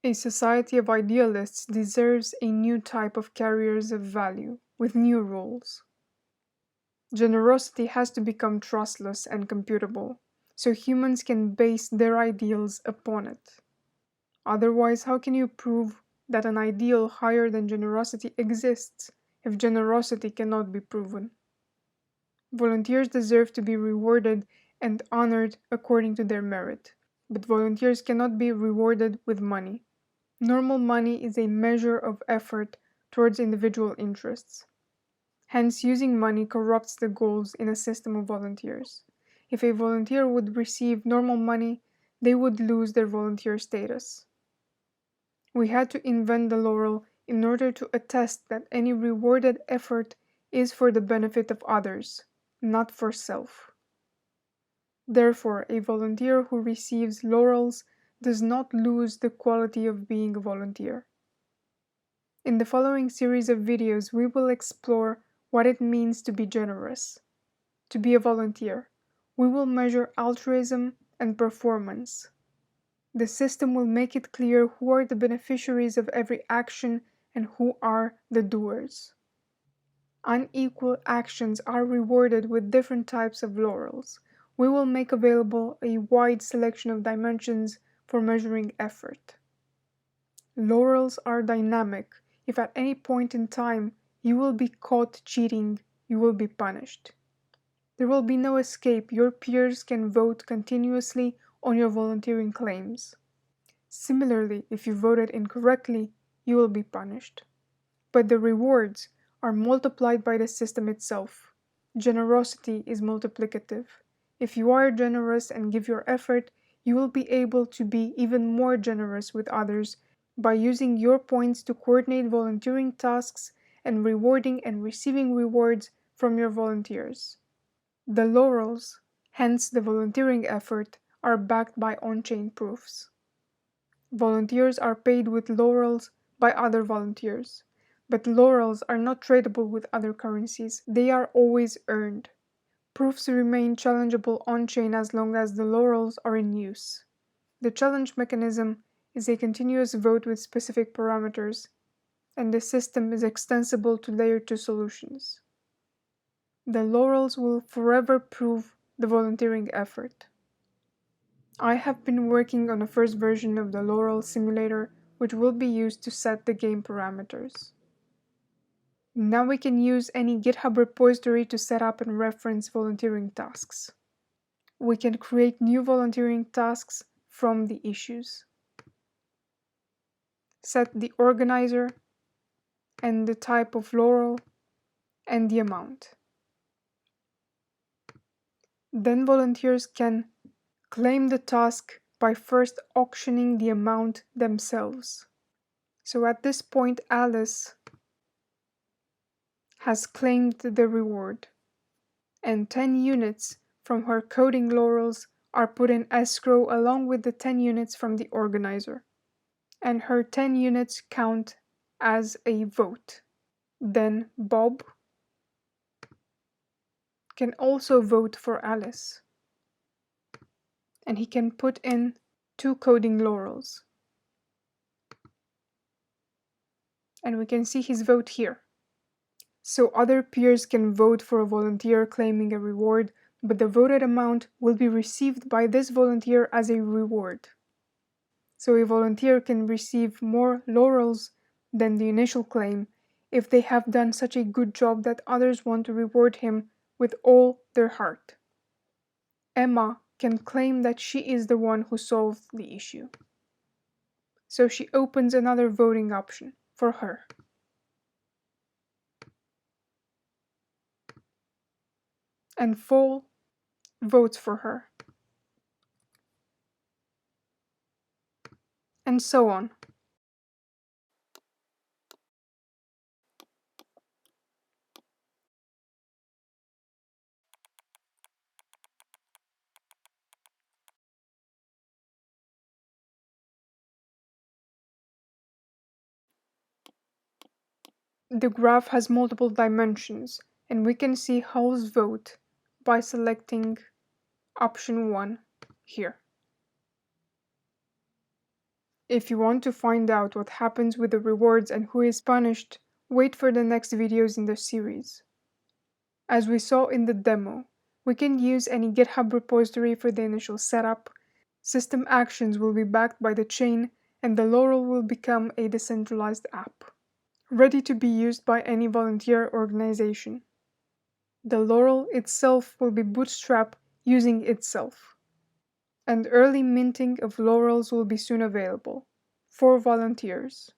A society of idealists deserves a new type of carriers of value, with new rules. Generosity has to become trustless and computable, so humans can base their ideals upon it. Otherwise, how can you prove that an ideal higher than generosity exists if generosity cannot be proven? Volunteers deserve to be rewarded and honored according to their merit, but volunteers cannot be rewarded with money. Normal money is a measure of effort towards individual interests. Hence, using money corrupts the goals in a system of volunteers. If a volunteer would receive normal money, they would lose their volunteer status. We had to invent the laurel in order to attest that any rewarded effort is for the benefit of others, not for self. Therefore, a volunteer who receives laurels does not lose the quality of being a volunteer. In the following series of videos, we will explore what it means to be generous, to be a volunteer. We will measure altruism and performance. The system will make it clear who are the beneficiaries of every action and who are the doers. Unequal actions are rewarded with different types of laurels. We will make available a wide selection of dimensions for measuring effort. Laurels are dynamic. If at any point in time you will be caught cheating, you will be punished. There will be no escape. Your peers can vote continuously on your volunteering claims. Similarly, if you voted incorrectly, you will be punished. But the rewards are multiplied by the system itself. Generosity is multiplicative. If you are generous and give your effort, you will be able to be even more generous with others by using your points to coordinate volunteering tasks and rewarding and receiving rewards from your volunteers. The laurels, hence the volunteering effort, are backed by on-chain proofs. Volunteers are paid with laurels by other volunteers. But laurels are not tradable with other currencies. They are always earned. Proofs remain challengeable on-chain as long as the laurels are in use. The challenge mechanism is a continuous vote with specific parameters, and the system is extensible to layer 2 solutions. The laurels will forever prove the volunteering effort. I have been working on a first version of the Laurel simulator, which will be used to set the game parameters. Now we can use any GitHub repository to set up and reference volunteering tasks. We can create new volunteering tasks from the issues. Set the organizer and the type of laurel and the amount. Then volunteers can claim the task by first auctioning the amount themselves. So at this point, Alice has claimed the reward, and 10 units from her coding laurels are put in escrow along with the 10 units from the organizer, and her 10 units count as a vote. Then Bob can also vote for Alice, and he can put in 2 coding laurels. And we can see his vote here. So other peers can vote for a volunteer claiming a reward, but the voted amount will be received by this volunteer as a reward. So a volunteer can receive more laurels than the initial claim if they have done such a good job that others want to reward him with all their heart. Emma can claim that she is the one who solved the issue. So she opens another voting option for her. And Fall votes for her. And so on. The graph has multiple dimensions, and we can see Hall's vote by selecting option 1 here. If you want to find out what happens with the rewards and who is punished, wait for the next videos in the series. As we saw in the demo, we can use any GitHub repository for the initial setup, system actions will be backed by the chain, and the Laurel will become a decentralized app, ready to be used by any volunteer organization. The Laurel itself will be bootstrapped using itself. And early minting of Laurels will be soon available for volunteers.